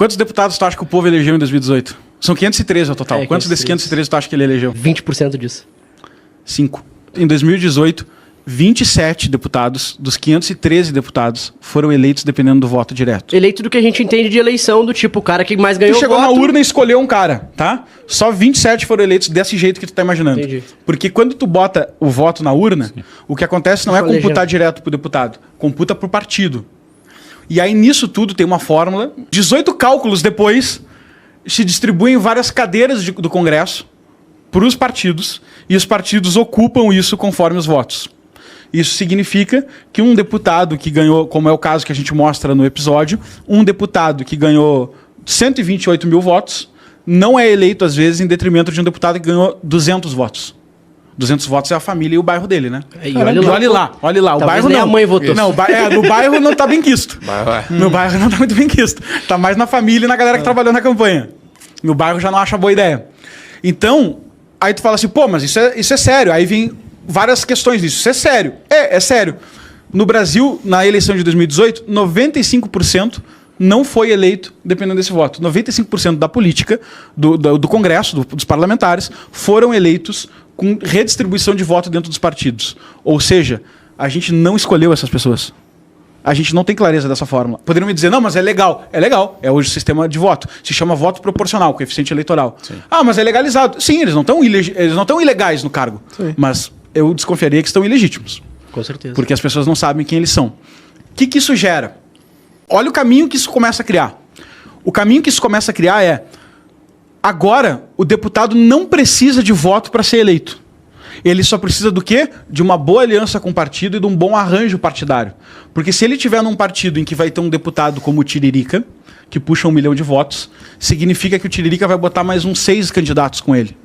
Quantos deputados tu acha que o povo elegeu em 2018? São 513 ao total. Quantos desses 513 tu acha que ele elegeu? 20% disso. 5. Em 2018, 27 deputados dos 513 deputados foram eleitos dependendo do voto direto. Eleito do que a gente entende de eleição, do tipo, o cara que mais ganhou Tu chegou voto... na urna e escolheu um cara, tá? Só 27 foram eleitos desse jeito que tu tá imaginando. Entendi. Porque quando tu bota o voto na urna, o que acontece não é Colegiando. computar direto pro deputado, computa pro partido. E aí nisso tudo tem uma fórmula. 18 cálculos depois se distribuem várias cadeiras do Congresso para os partidos e os partidos ocupam isso conforme os votos. Isso significa que um deputado que ganhou, como é o caso que a gente mostra no episódio, um deputado que ganhou 128 mil votos não é eleito, às vezes, em detrimento de um deputado que ganhou 200 votos. 200 votos é a família e o bairro dele, né? E olha lá. Olha lá. O Talvez bairro nem não. a mãe votou. Não, no bairro não tá bem quisto. No bairro não tá muito bem quisto. Tá mais na família e na galera que trabalhou na campanha. No bairro já não acha boa ideia. Então, aí tu fala assim, pô, mas isso é sério. Aí vem várias questões disso. Isso é sério. É sério. No Brasil, na eleição de 2018, 95% não foi eleito dependendo desse voto. 95% da política, do Congresso, dos parlamentares, foram eleitos com redistribuição de voto dentro dos partidos. Ou seja, a gente não escolheu essas pessoas. A gente não tem clareza dessa fórmula. Poderiam me dizer, não, mas é legal. É legal. É hoje o sistema de voto. Se chama voto proporcional, coeficiente eleitoral. Sim. Ah, mas é legalizado. Sim, eles não estão ilegais no cargo. Sim. Mas eu desconfiaria que estão ilegítimos. Com certeza. Porque as pessoas não sabem quem eles são. O que isso gera? Olha o caminho que isso começa a criar. O caminho que isso começa a criar é... Agora, o deputado não precisa de voto para ser eleito. Ele só precisa do quê? De uma boa aliança com o partido e de um bom arranjo partidário. Porque se ele tiver num partido em que vai ter um deputado como o Tiririca, que puxa 1 milhão de votos, significa que o Tiririca vai botar mais uns 6 candidatos com ele,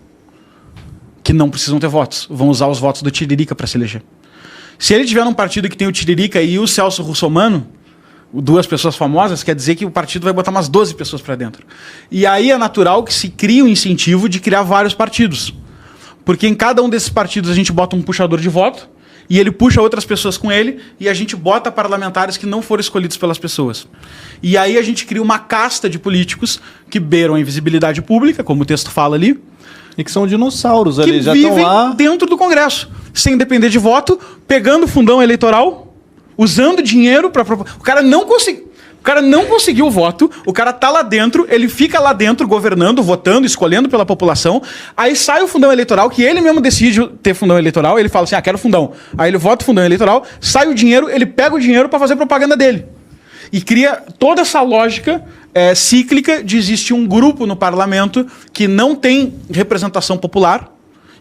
que não precisam ter votos. Vão usar os votos do Tiririca para se eleger. Se ele tiver num partido que tem o Tiririca e o Celso Russomano, 2 pessoas famosas, quer dizer que o partido vai botar umas 12 pessoas para dentro. E aí é natural que se crie um incentivo de criar vários partidos. Porque em cada um desses partidos a gente bota um puxador de voto e ele puxa outras pessoas com ele e a gente bota parlamentares que não foram escolhidos pelas pessoas. E aí a gente cria uma casta de políticos que beiram a invisibilidade pública, como o texto fala ali. E que são dinossauros ali, já vivem estão lá dentro do Congresso, sem depender de voto, pegando fundão eleitoral, usando dinheiro para... O cara não conseguiu o voto, o cara tá lá dentro, ele fica lá dentro governando, votando, escolhendo pela população, aí sai o fundão eleitoral, que ele mesmo decide ter fundão eleitoral, ele fala assim, quero fundão. Aí ele vota o fundão eleitoral, sai o dinheiro, ele pega o dinheiro para fazer propaganda dele. E cria toda essa lógica cíclica de existir um grupo no parlamento que não tem representação popular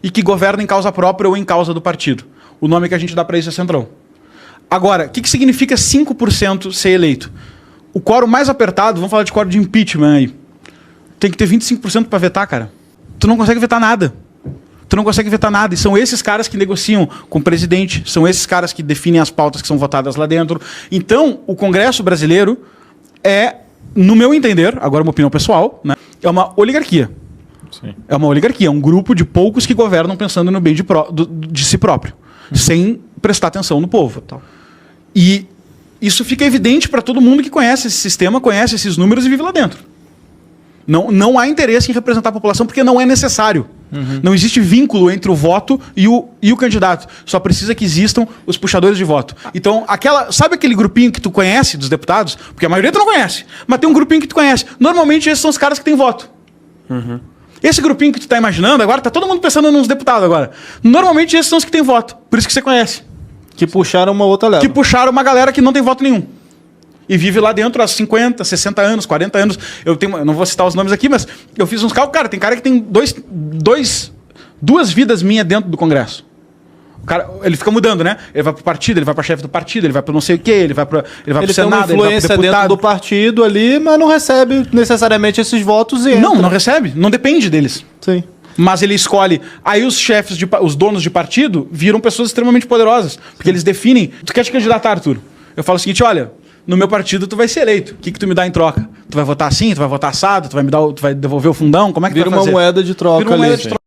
e que governa em causa própria ou em causa do partido. O nome que a gente dá para isso é Centrão. Agora, o que significa 5% ser eleito? O quórum mais apertado, vamos falar de quórum de impeachment aí, tem que ter 25% para vetar, cara. Tu não consegue vetar nada. E são esses caras que negociam com o presidente, são esses caras que definem as pautas que são votadas lá dentro. Então, o Congresso brasileiro é, no meu entender, agora uma opinião pessoal, né, é uma oligarquia. Sim. É uma oligarquia, é um grupo de poucos que governam pensando no bem de si próprio, sem prestar atenção no povo. E isso fica evidente para todo mundo que conhece esse sistema, conhece esses números e vive lá dentro. Não há interesse em representar a população porque não é necessário. Não existe vínculo entre o voto e o candidato. Só precisa que existam os puxadores de voto. Então, sabe aquele grupinho que tu conhece dos deputados? Porque a maioria tu não conhece, mas tem um grupinho que tu conhece. Normalmente esses são os caras que têm voto. Esse grupinho que tu tá imaginando agora, tá todo mundo pensando nos deputados agora. Normalmente esses são os que têm voto. Por isso que você conhece. Que puxaram uma outra leva. Que puxaram uma galera que não tem voto nenhum. E vive lá dentro há 50, 60 anos, 40 anos. Eu não vou citar os nomes aqui, mas eu fiz uns cálculos. Cara, tem cara que tem duas vidas minhas dentro do Congresso. O cara, ele fica mudando, né? Ele vai pro partido, ele vai pra chefe do partido, ele vai pro não sei o quê, ele vai pro Senado, ele tem uma influência dentro do partido ali, mas não recebe necessariamente esses votos e Não recebe. Não depende deles. Sim. Mas ele escolhe... Aí os donos de partido viram pessoas extremamente poderosas. Porque eles definem... Tu quer te candidatar, Arthur? Eu falo o seguinte, olha... No meu partido tu vai ser eleito. O que tu me dá em troca? Tu vai votar assim? Tu vai votar assado? Tu vai devolver o fundão? Como é que tu vai fazer? Vira uma moeda de troca ali.